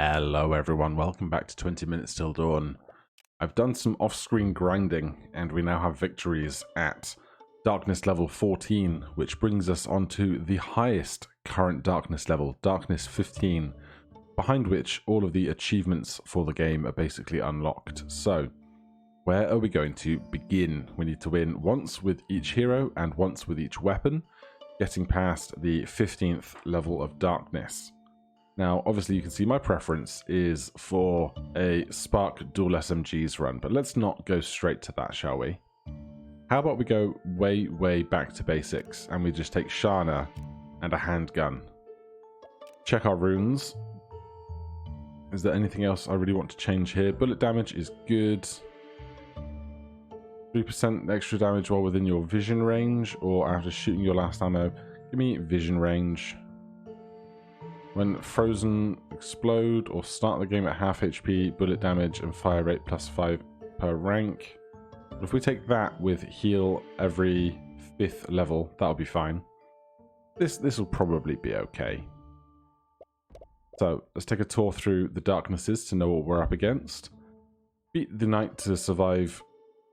Hello everyone, welcome back to 20 Minutes Till Dawn. I've done some off-screen grinding and we now have victories at Darkness level 14, which brings us onto the highest current Darkness level, Darkness 15, behind which all of the achievements for the game are basically unlocked. So, where are we going to begin? We need to win once with each hero and once with each weapon, getting past the 15th level of Darkness. Now, obviously you can see my preference is for a Spark dual SMGs run, but let's not go straight to that, shall we? How about we go way back to basics and we just take Shana and a handgun. Check our runes. Is there anything else I really want to change here? Bullet damage is good. 3% extra damage while within your vision range or after shooting your last ammo. Give me vision range. When frozen, explode or start the game at half HP, bullet damage and fire rate +5 per rank. But if we take that with heal every 5th level, that'll be fine. This will probably be okay. So let's take a tour through the darknesses to know what we're up against. Beat the night to survive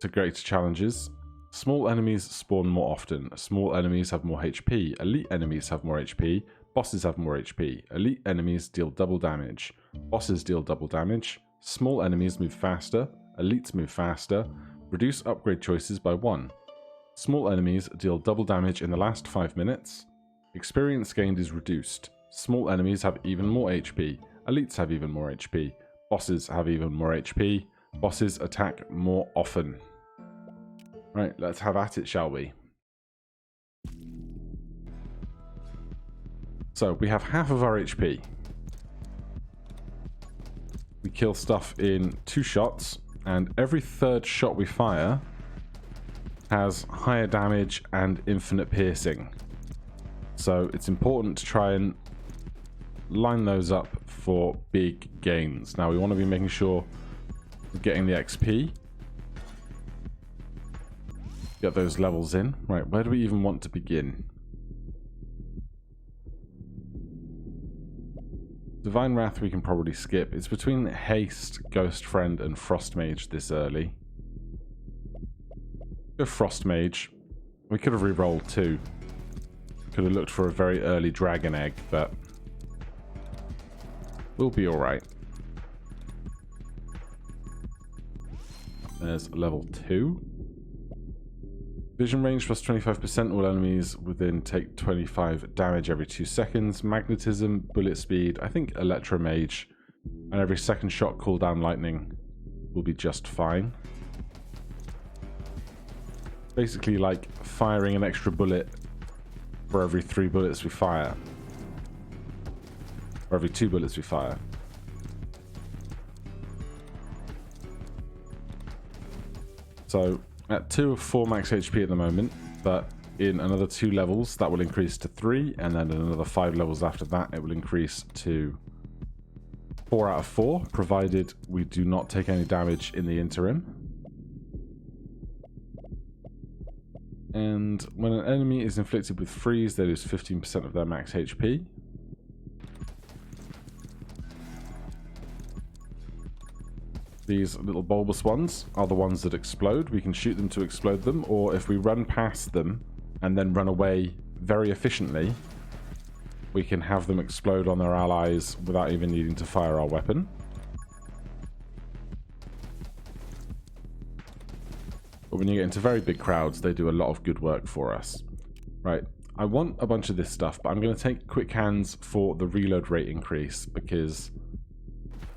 to greater challenges. Small enemies spawn more often. Small enemies have more HP. Elite enemies have more HP. Bosses have more HP. Elite enemies deal double damage. Bosses deal double damage. Small enemies move faster. Elites move faster. Reduce upgrade choices by 1. Small enemies deal double damage in the last 5 minutes. Experience gained is reduced. Small enemies have even more HP. Elites have even more HP. Bosses have even more HP. Bosses attack more often. Right, let's have at it, shall we? So, we have half of our HP. We kill stuff in 2 shots, and every 3rd shot we fire has higher damage and infinite piercing. So, it's important to try and line those up for big gains. Now, we want to be making sure we're getting the XP. Get those levels in. Right, where do we even want to begin? Divine Wrath we can probably skip. It's between Haste, Ghost Friend, and Frost Mage this early. Go Frost Mage. We could have re-rolled too. Could have looked for a very early Dragon Egg, but we'll be alright. There's level 2. Vision range plus 25%. All enemies within take 25 damage every 2 seconds. Magnetism, bullet speed, I think Electromage, and every 2nd shot cooldown lightning will be just fine. Basically like firing an extra bullet for every 3 bullets we fire. Or every 2 bullets we fire. So at 2 of 4 max HP at the moment, but in another 2 levels that will increase to 3, and then in another 5 levels after that it will increase to 4 out of 4, provided we do not take any damage in the interim. And when an enemy is inflicted with freeze, they lose 15% of their max HP. These little bulbous ones are the ones that explode. We can shoot them to explode them, or if we run past them and then run away very efficiently, we can have them explode on their allies without even needing to fire our weapon. But when you get into very big crowds, they do a lot of good work for us. Right, I want a bunch of this stuff, but I'm going to take quick hands for the reload rate increase, because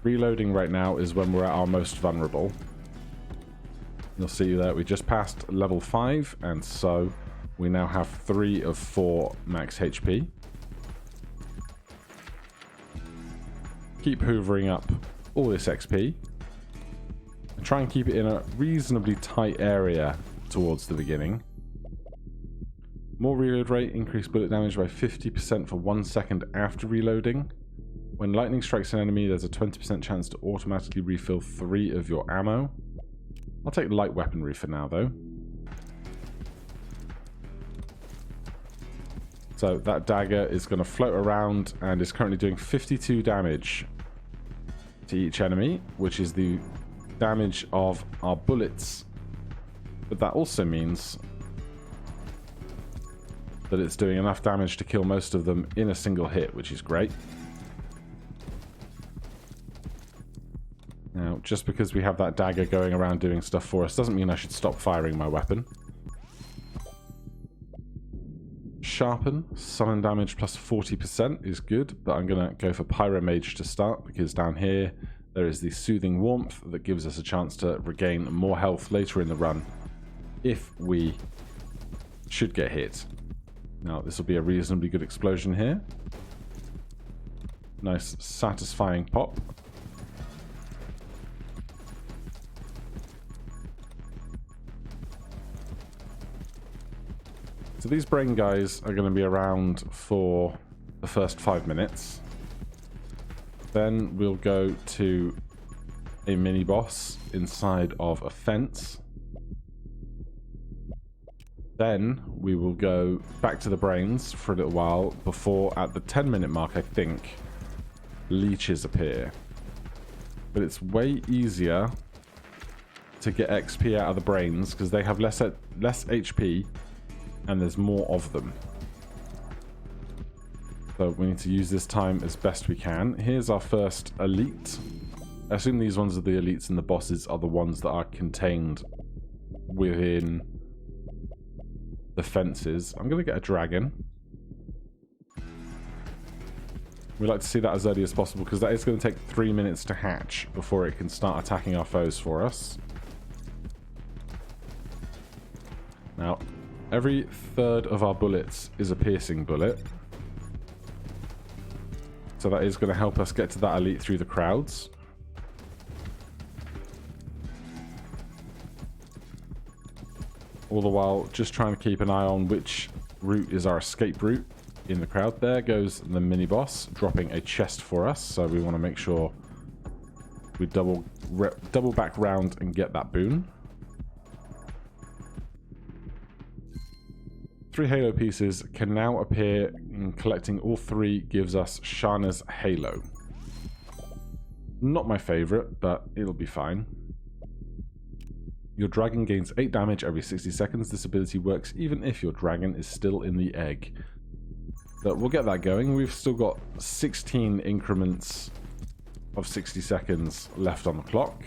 reloading right now is when we're at our most vulnerable. You'll see that we just passed level 5, and so we now have 3 of 4 max HP. Keep hoovering up all this XP. And try and keep it in a reasonably tight area towards the beginning. More reload rate, increased bullet damage by 50% for 1 second after reloading. When lightning strikes an enemy, there's a 20% chance to automatically refill 3 of your ammo. I'll take light weaponry for now, though. So that dagger is going to float around and is currently doing 52 damage to each enemy, which is the damage of our bullets. But that also means that it's doing enough damage to kill most of them in a single hit, which is great. Now, just because we have that dagger going around doing stuff for us doesn't mean I should stop firing my weapon. Sharpen, summon damage plus 40% is good, but I'm going to go for Pyromage to start, because down here there is the soothing warmth that gives us a chance to regain more health later in the run if we should get hit. Now, this will be a reasonably good explosion here. Nice, satisfying pop. So these brain guys are going to be around for the first 5 minutes. Then we'll go to a mini boss inside of a fence. Then we will go back to the brains for a little while before, at the 10-minute mark, I think, leeches appear. But it's way easier to get XP out of the brains because they have less HP and there's more of them. So we need to use this time as best we can. Here's our first elite. I assume these ones are the elites and the bosses are the ones that are contained within the fences. I'm going to get a dragon. We like to see that as early as possible because that is going to take 3 minutes to hatch before it can start attacking our foes for us. Now, every third of our bullets is a piercing bullet. So that is going to help us get to that elite through the crowds. All the while just trying to keep an eye on which route is our escape route in the crowd. There goes the mini boss dropping a chest for us, so we want to make sure we double back round and get that boon. 3 halo pieces can now appear, and collecting all 3 gives us Shana's halo. Not my favorite, but it'll be fine. Your dragon gains 8 damage every 60 seconds. This ability works even if your dragon is still in the egg. But we'll get that going. We've still got 16 increments of 60 seconds left on the clock.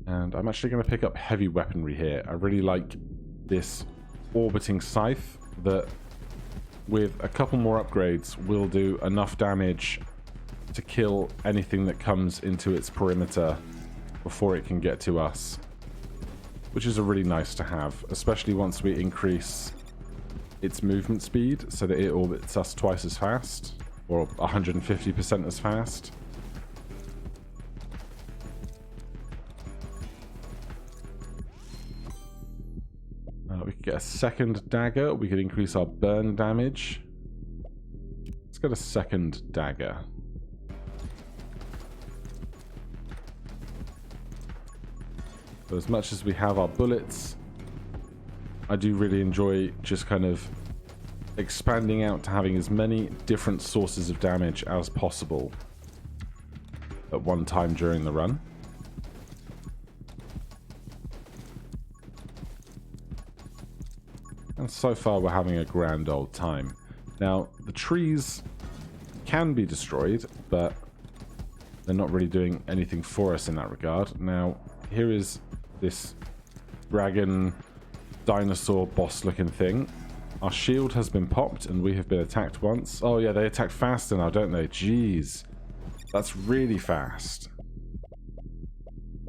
And I'm actually going to pick up heavy weaponry here. I really like this orbiting scythe that, with a couple more upgrades, will do enough damage to kill anything that comes into its perimeter before it can get to us. Which is a really nice to have, especially once we increase its movement speed so that it orbits us twice as fast, or 150% as fast. We could get a second dagger. We could increase our burn damage. Let's get a second dagger. But as much as we have our bullets, I do really enjoy just kind of expanding out to having as many different sources of damage as possible at one time during the run. And so far we're having a grand old time. Now, the trees can be destroyed, but they're not really doing anything for us in that regard. Now, here is this dragon dinosaur boss looking thing. Our shield has been popped and we have been attacked once. Oh yeah, they attack faster now, don't they? Jeez. That's really fast.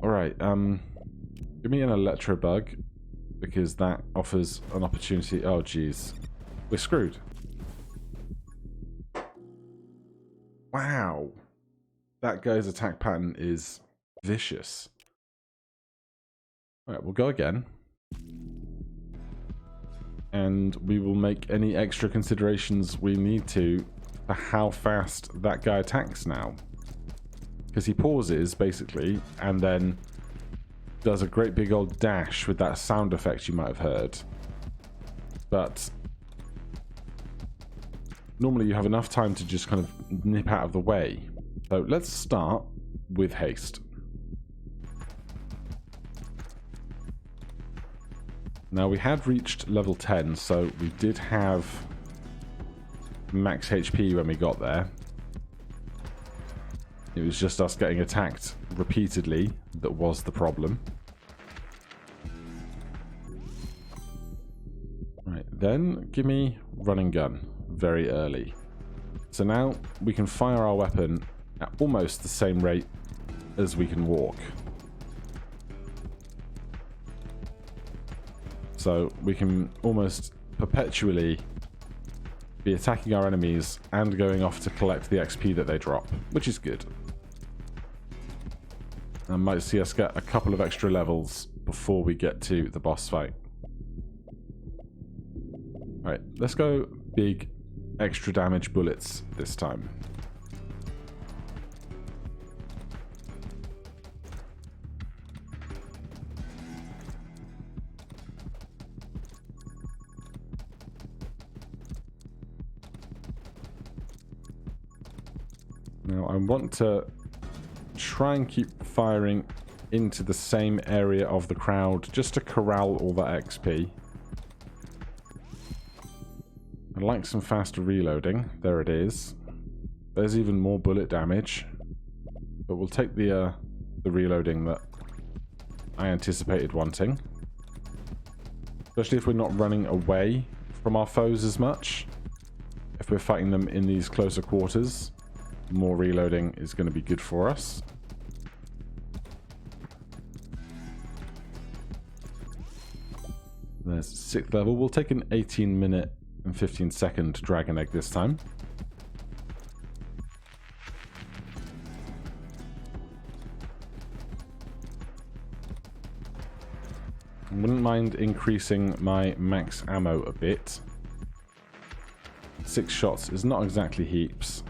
Alright, give me an electro bug, because that offers an opportunity. Oh jeez. We're screwed. Wow. That guy's attack pattern is vicious. Alright, we'll go again. And we will make any extra considerations we need to for how fast that guy attacks now. Because he pauses, basically, and then does a great big old dash with that sound effect you might have heard. but normally you have enough time to just kind of nip out of the way. So let's start with haste. Now we had reached level 10, so we did have max HP when we got there. It was just us getting attacked repeatedly that was the problem. Right, then give me running gun very early. So now we can fire our weapon at almost the same rate as we can walk. So we can almost perpetually be attacking our enemies and going off to collect the XP that they drop, which is good. And might see us get a couple of extra levels before we get to the boss fight. Alright, let's go big extra damage bullets this time. Now I want to try and keep firing into the same area of the crowd just to corral all that XP. I'd like some faster reloading. There it is. There's even more bullet damage. But we'll take the reloading that I anticipated wanting. Especially if we're not running away from our foes as much. If we're fighting them in these closer quarters, more reloading is going to be good for us. There's 6th level. We'll take an 18-minute and 15-second dragon egg this time. I wouldn't mind increasing my max ammo a bit. 6 shots is not exactly heaps.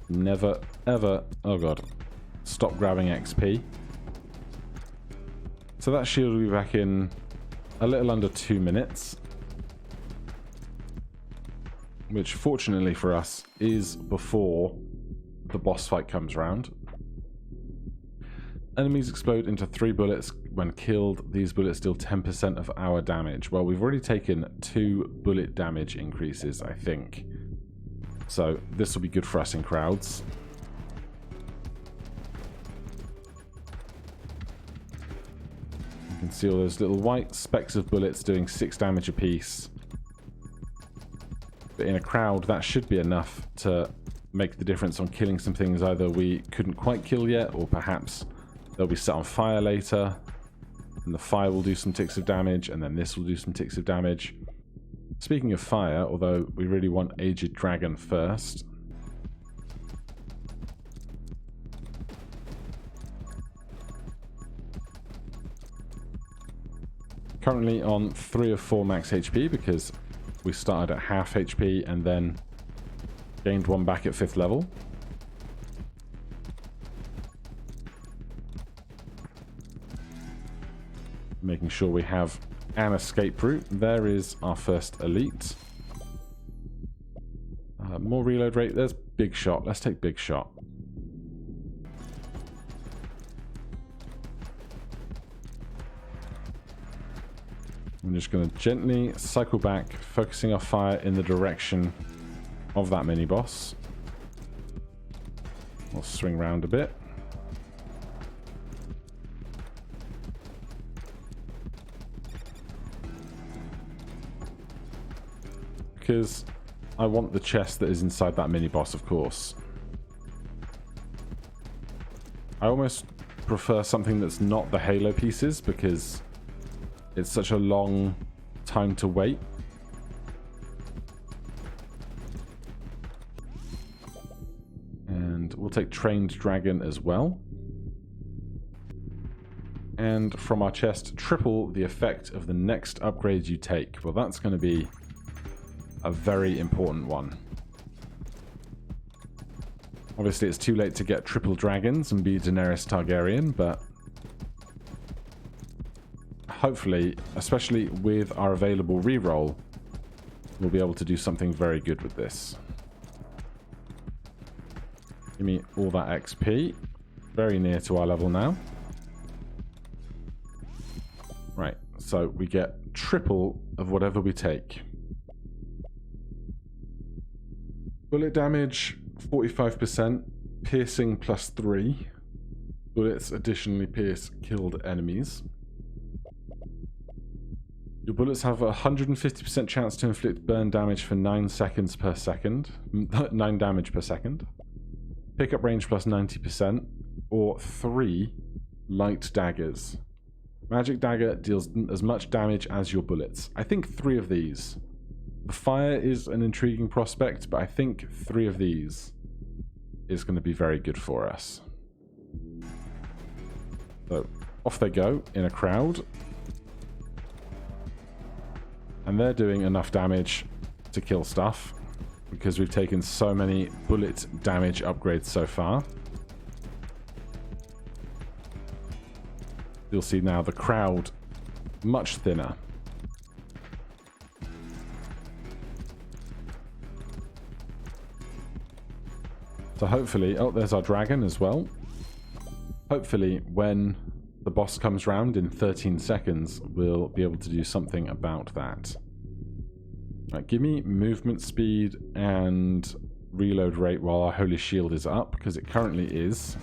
Never, ever, oh god, stop grabbing XP. So that shield will be back in a little under 2 minutes. Which, fortunately for us, is before the boss fight comes around. Enemies explode into 3 bullets when killed. These bullets deal 10% of our damage. Well, we've already taken 2 bullet damage increases, I think. So this will be good for us in crowds. You can see all those little white specks of bullets doing 6 damage apiece. But in a crowd, that should be enough to make the difference on killing some things either we couldn't quite kill yet, or perhaps they'll be set on fire later, and the fire will do some ticks of damage, and then this will do some ticks of damage. Speaking of fire, although we really want Aged Dragon first. Currently on 3 or 4 max HP because we started at half HP and then gained 1 back at 5th level. Making sure we have an escape route. There is our first elite. More reload rate. There's Big Shot. Let's take Big Shot. I'm just going to gently cycle back, focusing our fire in the direction of that mini-boss. We'll swing round a bit. Because I want the chest that is inside that mini-boss, of course. I almost prefer something that's not the Halo pieces, because it's such a long time to wait. And we'll take Trained Dragon as well. And from our chest, triple the effect of the next upgrade you take. Well, that's going to be a very important one. Obviously, it's too late to get triple dragons and be Daenerys Targaryen, but hopefully, especially with our available reroll, we'll be able to do something very good with this. Give me all that XP. Very near to our level now. Right, so we get triple of whatever we take. Bullet damage, 45%. Piercing +3. Bullets additionally pierce killed enemies. Your bullets have a 150% chance to inflict burn damage for 9 seconds per second. 9 damage per second. Pickup range plus 90%. Or 3 light daggers. Magic dagger deals as much damage as your bullets. I think 3 of these. The fire is an intriguing prospect, but I think 3 of these is going to be very good for us. So, off they go in a crowd. And they're doing enough damage to kill stuff, because we've taken so many bullet damage upgrades so far. You'll see now the crowd much thinner. So hopefully, oh, there's our dragon as well. Hopefully, when the boss comes round in 13 seconds, we'll be able to do something about that. Right, give me movement speed and reload rate while our holy shield is up, because it currently is.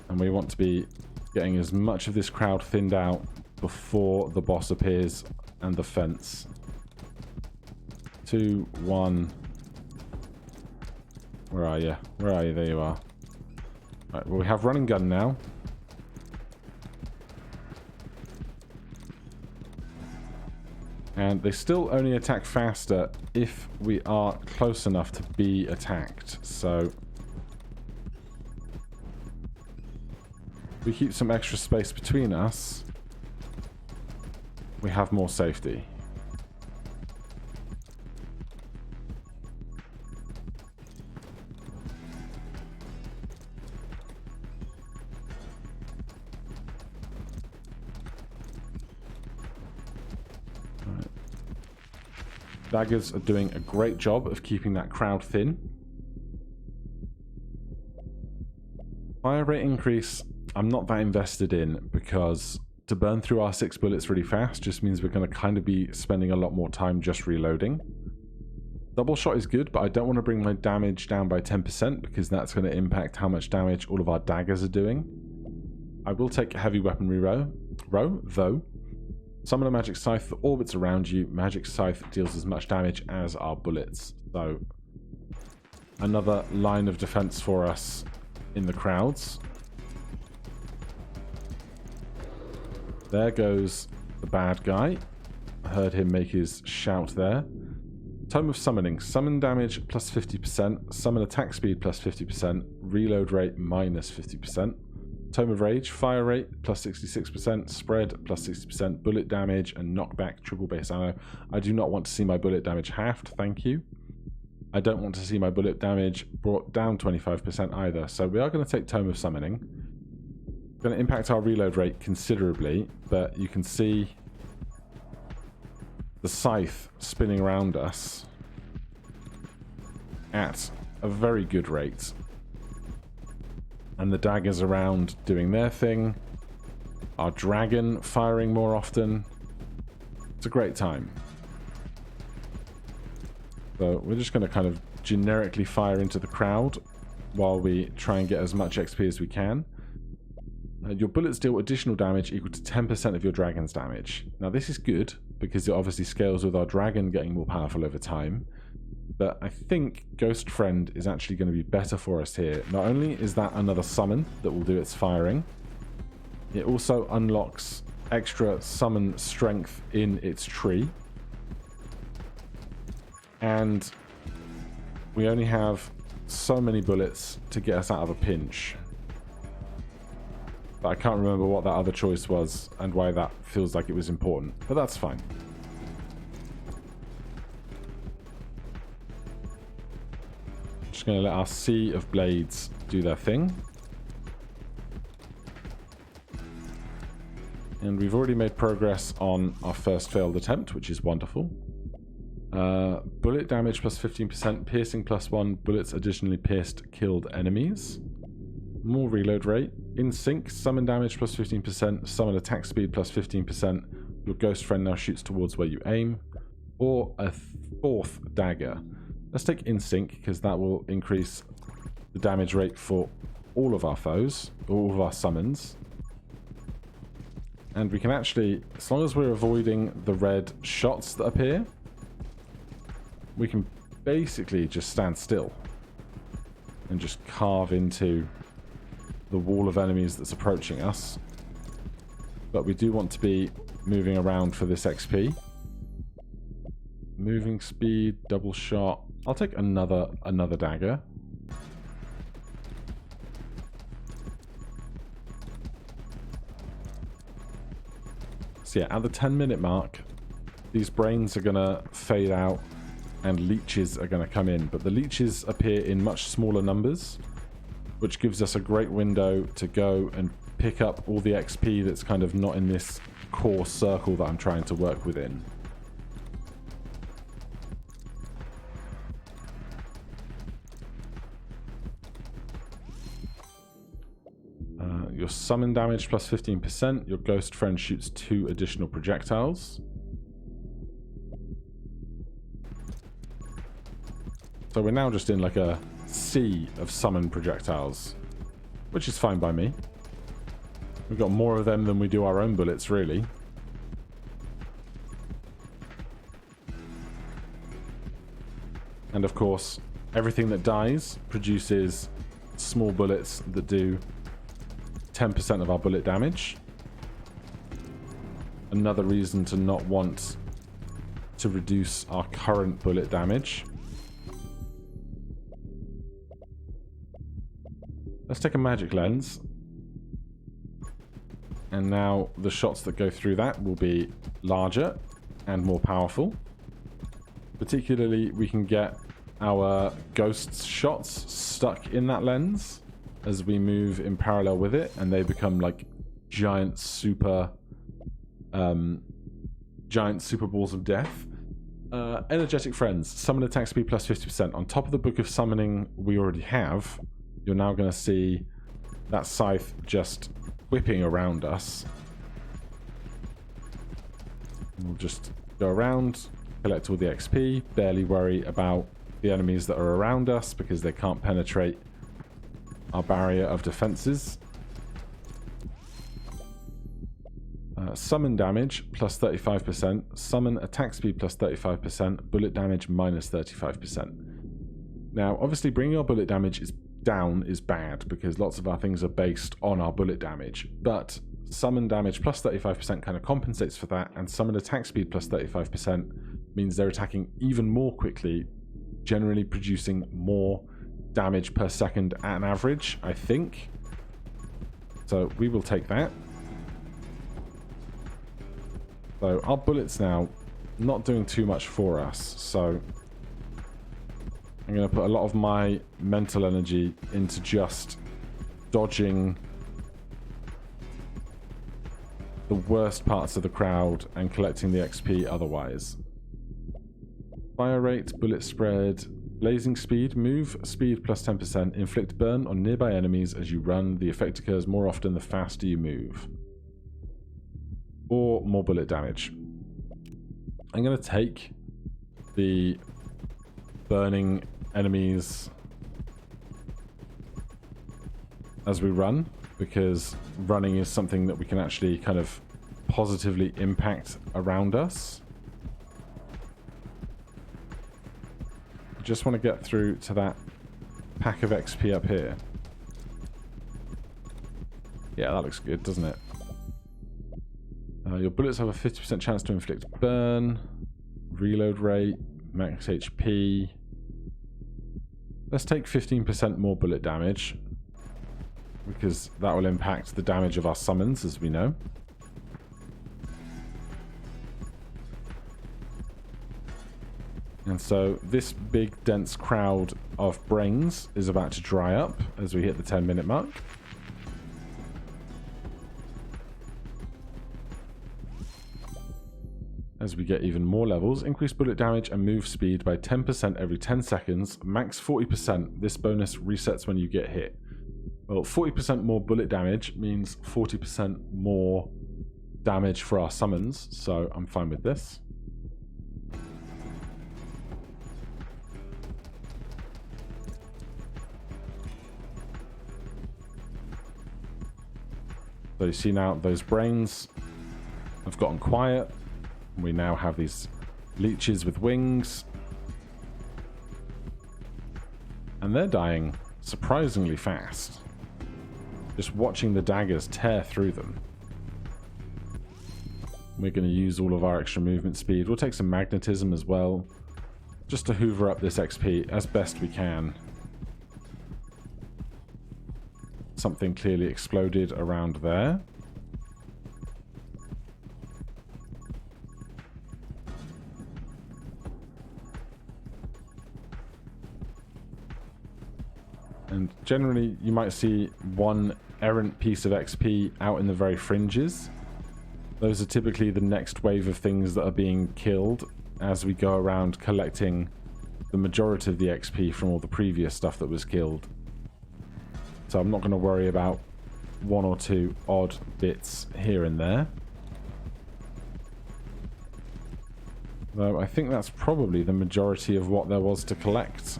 And we want to be getting as much of this crowd thinned out before the boss appears and the fence. 2, 1. Where are you? Where are you? There you are. Right, well, we have running gun now. And they still only attack faster if we are close enough to be attacked. So we keep some extra space between us, we have more safety. Daggers are doing a great job of keeping that crowd thin. Fire rate increase, I'm not that invested in, because to burn through our 6 bullets really fast just means we're going to kind of be spending a lot more time just reloading. Double shot is good, but I don't want to bring my damage down by 10% because that's going to impact how much damage all of our daggers are doing. I will take heavy weaponry row though. Summon a magic scythe that orbits around you. Magic scythe deals as much damage as our bullets. So, another line of defense for us in the crowds. There goes the bad guy. I heard him make his shout there. Tome of Summoning. Summon damage plus 50%. Summon attack speed plus 50%. Reload rate minus 50%. Tome of Rage, fire rate plus 66%, spread plus 60%, bullet damage and knockback triple base ammo. I do not want to see my bullet damage halved, thank you. I don't want to see my bullet damage brought down 25% either, so we are going to take Tome of Summoning. Going to impact our reload rate considerably, but you can see the scythe spinning around us at a very good rate. And the daggers around doing their thing. Our dragon firing more often. It's a great time. So we're just going to kind of generically fire into the crowd while we try and get as much XP as we can. Your bullets deal additional damage equal to 10% of your dragon's damage. Now this is good because it obviously scales with our dragon getting more powerful over time. But I think Ghost Friend is actually going to be better for us here. Not only is that another summon that will do its firing, it also unlocks extra summon strength in its tree. And we only have so many bullets to get us out of a pinch. But I can't remember what that other choice was and why that feels like it was important. But that's fine. Just going to let our sea of blades do their thing. And we've already made progress on our first failed attempt, which is wonderful. Bullet damage plus 15%, piercing plus 1, bullets additionally pierced killed enemies. More reload rate. In sync, summon damage plus 15%, summon attack speed plus 15%. Your ghost friend now shoots towards where you aim. Or a fourth dagger. Let's take in sync, because that will increase the damage rate for all of our foes, all of our summons. And we can actually, as long as we're avoiding the red shots that appear, we can basically just stand still and just carve into the wall of enemies that's approaching us. But we do want to be moving around for this XP. Moving speed, double shot. I'll take another dagger. So yeah, at the 10-minute mark, these brains are going to fade out and leeches are going to come in. But the leeches appear in much smaller numbers, which gives us a great window to go and pick up all the XP that's kind of not in this core circle that I'm trying to work within. Your summon damage plus 15%. Your ghost friend shoots 2 additional projectiles. So we're now just in like a sea of summon projectiles, which is fine by me. We've got more of them than we do our own bullets, really. And of course, everything that dies produces small bullets that do 10% of our bullet damage. Another reason to not want to reduce our current bullet damage. Let's take a magic lens. And now the shots that go through that will be larger and more powerful. Particularly, we can get our ghost shots stuck in that lens as we move in parallel with it, and they become like giant super balls of death. Energetic friends, summon attack speed plus 50%. On top of the book of summoning we already have, you're now going to see that scythe just whipping around us. We'll just go around, collect all the XP, barely worry about the enemies that are around us because they can't penetrate our barrier of defenses. Summon damage plus 35%, summon attack speed plus 35%, bullet damage minus 35%. Now, obviously, bringing our bullet damage down is bad because lots of our things are based on our bullet damage, but summon damage plus 35% kind of compensates for that, and summon attack speed plus 35% means they're attacking even more quickly, generally producing more damage per second at an average, I think. So we will take that. So our bullets now not doing too much for us, so I'm going to put a lot of my mental energy into just dodging the worst parts of the crowd and collecting the XP otherwise. Fire rate, bullet spread, blazing speed, move speed plus 10%, inflict burn on nearby enemies as you run. The effect occurs more often the faster you move. Or more bullet damage. I'm going to take the burning enemies as we run, because running is something that we can actually kind of positively impact around us. I just want to get through to that pack of XP up here. Yeah, that looks good, doesn't it? Your bullets have a 50% chance to inflict burn, reload rate, max HP. Let's take 15% more bullet damage, because that will impact the damage of our summons, as we know. And so this big dense crowd of brains is about to dry up as we hit the 10-minute mark. as we get even more levels. Increase bullet damage and move speed by 10% every 10 seconds. Max 40%. This bonus resets when you get hit. Well, 40% more bullet damage means 40% more damage for our summons, so I'm fine with this. So you see now those brains have gotten quiet. We now have these leeches with wings. And they're dying surprisingly fast. Just watching the daggers tear through them. We're going to use all of our extra movement speed. We'll take some magnetism as well, just to hoover up this XP as best we can. Something clearly exploded around there. And generally, you might see one errant piece of XP out in the very fringes. Those are typically the next wave of things that are being killed as we go around collecting the majority of the XP from all the previous stuff that was killed. So I'm not going to worry about one or two odd bits here and there. Though I think that's probably the majority of what there was to collect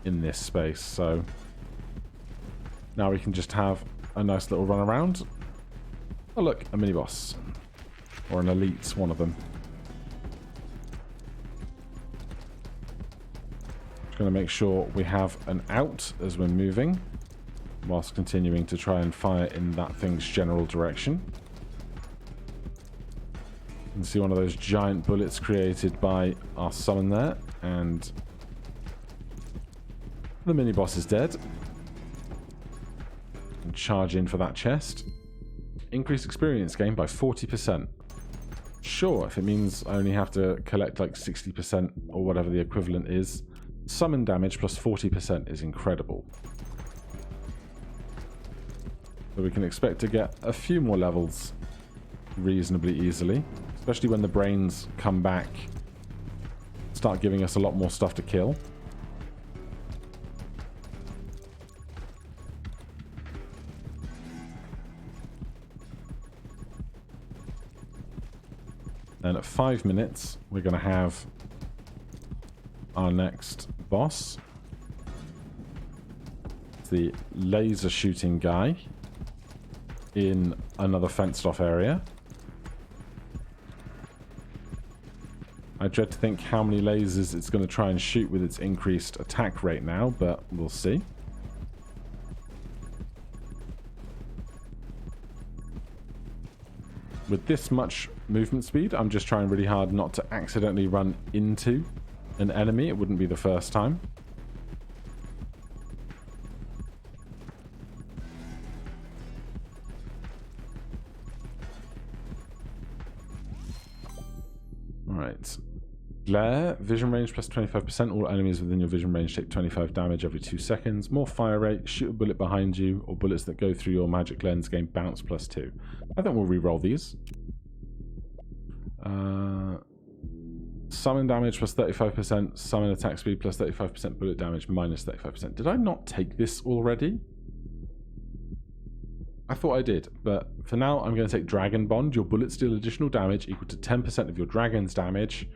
in this space. So now we can just have a nice little run around. Oh look, a mini-boss. Or an elite, one of them. Just going to make sure we have an out as we're moving, whilst continuing to try and fire in that thing's general direction. You can see one of those giant bullets created by our summon there, and the mini-boss is dead. And charge in for that chest. Increase experience gain by 40%. Sure, if it means I only have to collect like 60% or whatever the equivalent is. Summon damage plus 40% is incredible. So we can expect to get a few more levels reasonably easily. Especially when the brains come back. Start giving us a lot more stuff to kill. And at 5 minutes, we're going to have our next boss. It's the laser shooting guy in another fenced off area. I dread to think how many lasers it's going to try and shoot with its increased attack rate now, but we'll see. With this much movement speed, I'm just trying really hard not to accidentally run into an enemy. It wouldn't be the first time. Alright. Glare, vision range plus 25%. All enemies within your vision range take 25 damage every 2 seconds. More fire rate, shoot a bullet behind you, or bullets that go through your magic lens gain bounce plus 2. I think we'll re-roll these. Summon damage plus 35%, summon attack speed plus 35%, bullet damage minus 35%. Did I not take this already? I thought I did, but for now I'm going to take Dragon Bond. Your bullets deal additional damage equal to 10% of your dragon's damage.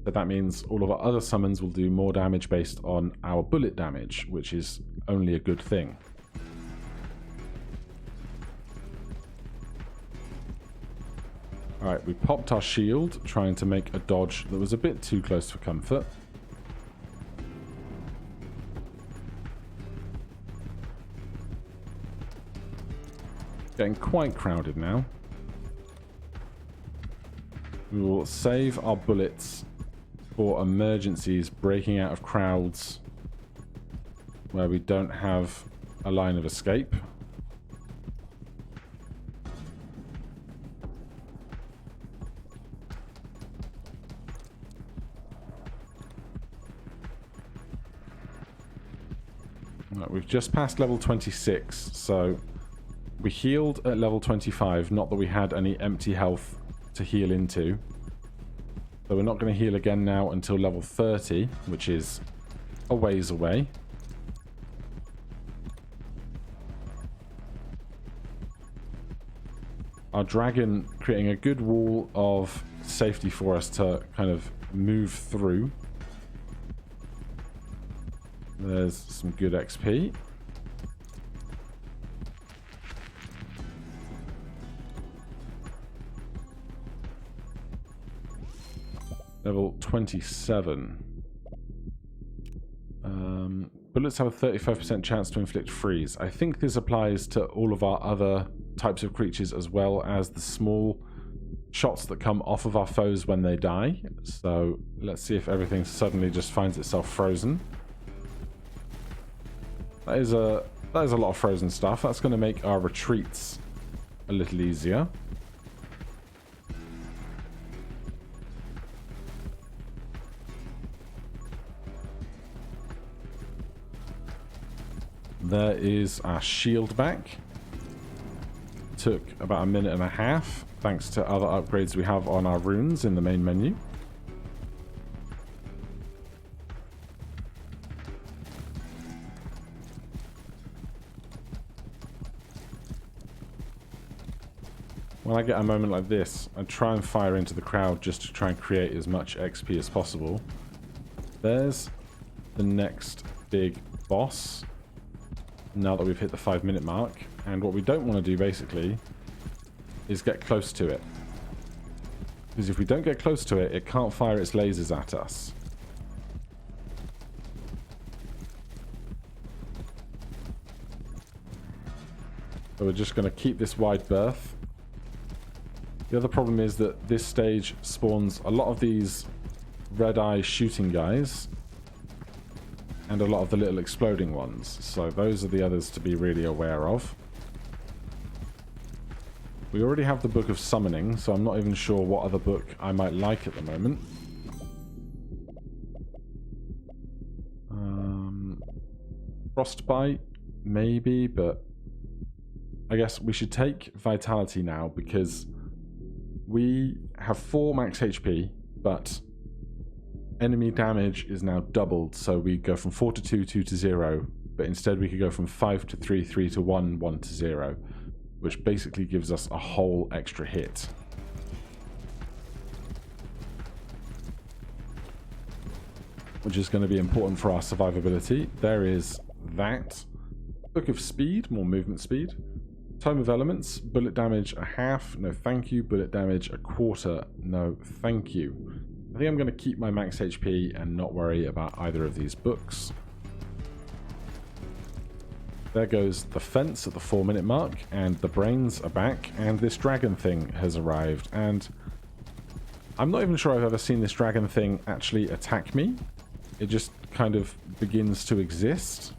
But that means all of our other summons will do more damage based on our bullet damage, which is only a good thing. Alright, we popped our shield, trying to make a dodge that was a bit too close for comfort. Getting quite crowded now. We will save our bullets for emergencies, breaking out of crowds where we don't have a line of escape. Right, we've just passed level 26, so we healed at level 25, not that we had any empty health to heal into. So we're not going to heal again now until level 30, which is a ways away. Our dragon creating a good wall of safety for us to kind of move through. There's some good XP. Level 27. Bullets have a 35% chance to inflict freeze. I think this applies to all of our other types of creatures as well as the small shots that come off of our foes when they die. So let's see if everything suddenly just finds itself frozen. That is a lot of frozen stuff. That's going to make our retreats a little easier. There is our shield back. Took about a minute and a half, thanks to other upgrades we have on our runes in the main menu. When I get a moment like this, I try and fire into the crowd just to try and create as much XP as possible. There's the next big boss. Now that we've hit the 5-minute mark, and what we don't want to do basically is get close to it, because if we don't get close to it, it can't fire its lasers at us. So we're just going to keep this wide berth. The other problem is that this stage spawns a lot of these red-eye shooting guys and a lot of the little exploding ones. So those are the others to be really aware of. We already have the Book of Summoning, so I'm not even sure what other book I might like at the moment. Frostbite, maybe, but I guess we should take Vitality now because we have 4 max HP, but enemy damage is now doubled, so we go from 4 to 2, 2 to 0, but instead we could go from 5 to 3, 3 to 1, 1 to 0, which basically gives us a whole extra hit. Which is going to be important for our survivability. There is that. Book of Speed, more movement speed. Tome of Elements, bullet damage a half, no thank you. Bullet damage a quarter, no thank you. I think I'm going to keep my max HP and not worry about either of these books. There goes the fence at the 4-minute mark, and the brains are back, and this dragon thing has arrived, and I'm not even sure I've ever seen this dragon thing actually attack me. It just kind of begins to exist.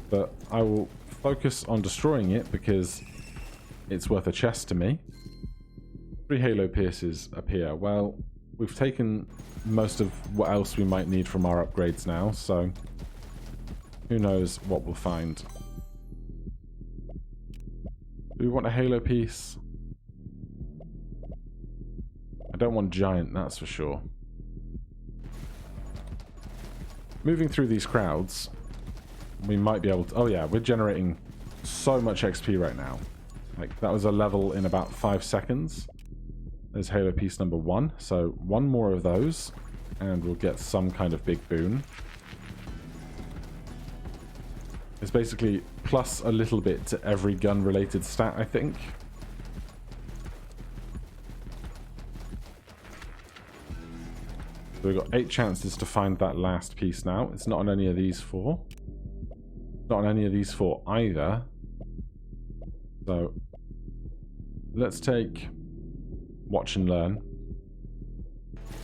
But I will focus on destroying it because it's worth a chest to me. 3 Halo Pierces appear. Well, we've taken most of what else we might need from our upgrades now, so who knows what we'll find. Do we want a Halo piece? I don't want Giant, that's for sure. Moving through these crowds, we might be able to... Oh yeah, we're generating so much XP right now. Like, that was a level in about 5 seconds. There's Halo piece number 1. So 1 more of those, and we'll get some kind of big boon. It's basically plus a little bit to every gun-related stat, I think. So we've got 8 chances to find that last piece now. It's not on any of these 4. Not on any of these 4 either. So let's take Watch and Learn.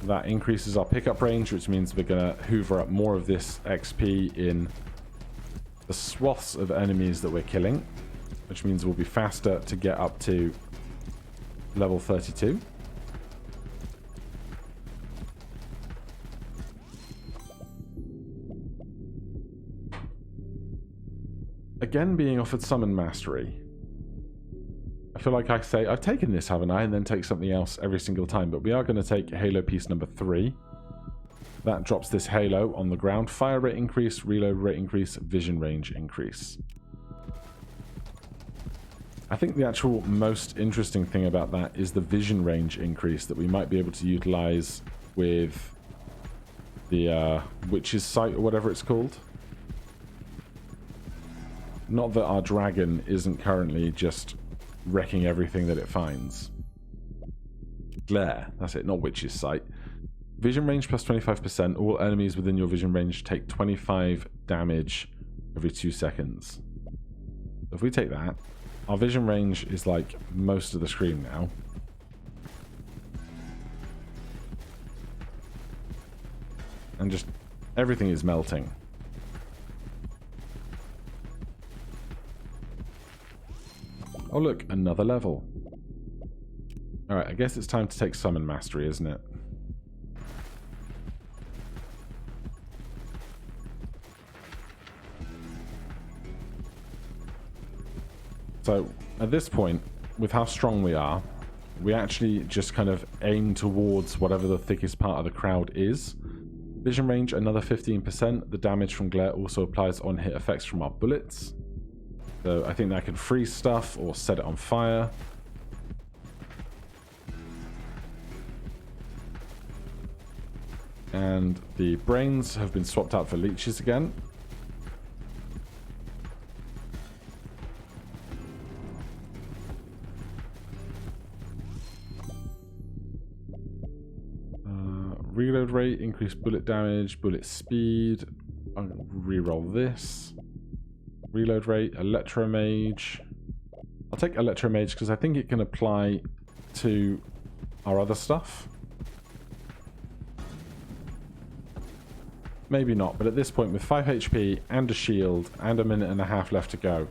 That increases our pickup range, which means we're going to hoover up more of this XP in the swaths of enemies that we're killing, which means we'll be faster to get up to level 32. Again, being offered Summon Mastery. I feel like I say, I've taken this, haven't I? And then take something else every single time. But we are going to take Halo piece number 3. That drops this Halo on the ground. Fire rate increase, reload rate increase, vision range increase. I think the actual most interesting thing about that is the vision range increase that we might be able to utilize with the Witch's Sight or whatever it's called. Not that our dragon isn't currently just wrecking everything that it finds. Glare, that's it, not Witch's Sight. Vision range plus 25%. All enemies within your vision range take 25 damage every 2 seconds. If we take that, our vision range is like most of the screen now. And just everything is melting. Oh look, another level. Alright, I guess it's time to take Summon Mastery, isn't it? So, at this point, with how strong we are, we actually just kind of aim towards whatever the thickest part of the crowd is. Vision range, another 15%. The damage from glare also applies on hit effects from our bullets. So I think that can freeze stuff or set it on fire. And the brains have been swapped out for leeches again. Reload rate, increased bullet damage, bullet speed. I'm going to reroll this. Reload rate, Electromage. I'll take Electromage because I think it can apply to our other stuff. Maybe not, but at this point with 5 HP and a shield and a minute and a half left to go,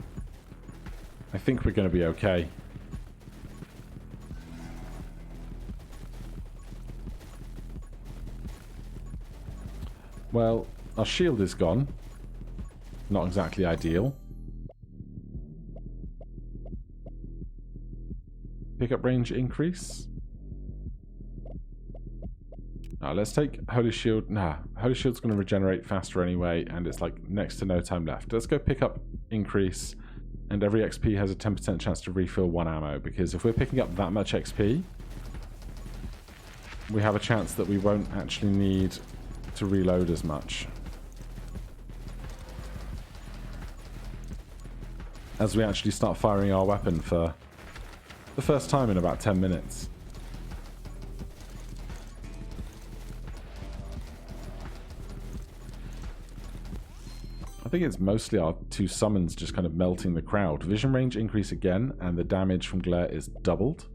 I think we're going to be okay. Well, our shield is gone. Not exactly ideal. Pickup range increase. Let's take Holy Shield. Holy Shield's going to regenerate faster anyway, and it's like next to no time left. Let's go pickup increase, and every XP has a 10% chance to refill 1 ammo, because if we're picking up that much XP, we have a chance that we won't actually need to reload as much as we actually start firing our weapon for the first time in about 10 minutes. I think it's mostly our 2 summons just kind of melting the crowd. Vision range increase again, and the damage from glare is doubled.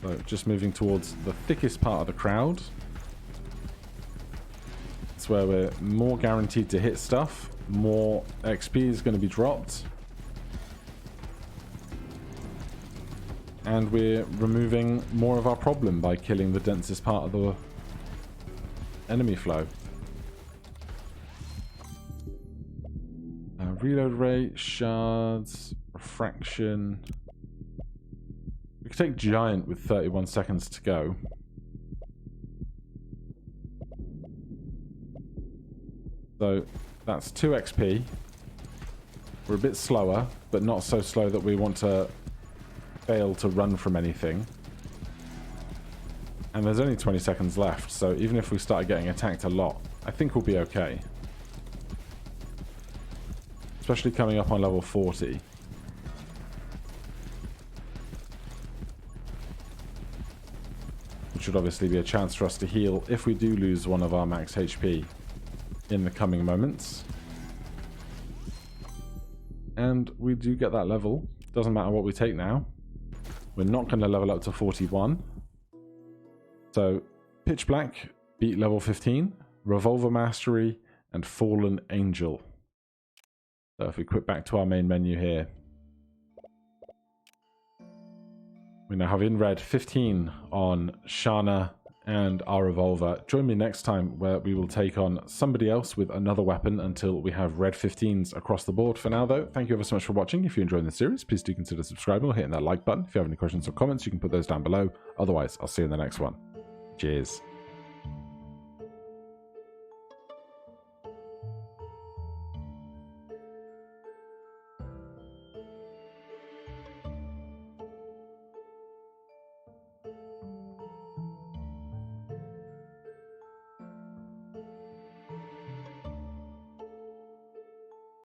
So just moving towards the thickest part of the crowd. It's where we're more guaranteed to hit stuff. More XP is going to be dropped. And we're removing more of our problem by killing the densest part of the enemy flow. Reload rate, shards, refraction. We could take Giant with 31 seconds to go. So that's 2 XP. We're a bit slower, but not so slow that we want to fail to run from anything. And there's only 20 seconds left, so even if we start getting attacked a lot, I think we'll be okay. Especially coming up on level 40. Which would obviously be a chance for us to heal if we do lose one of our max HP in the coming moments. And we do get that level. Doesn't matter what we take now. We're not going to level up to 41. So, Pitch Black, beat level 15, Revolver Mastery, and Fallen Angel. So if we quit back to our main menu here, we now have in red 15 on Shana and our revolver. Join me next time where we will take on somebody else with another weapon until we have red 15s across the board. For now though, thank you ever so much for watching. If you're enjoying the series, please do consider subscribing or hitting that like button. If you have any questions or comments, you can put those down below. Otherwise, I'll see you in the next one. Cheers.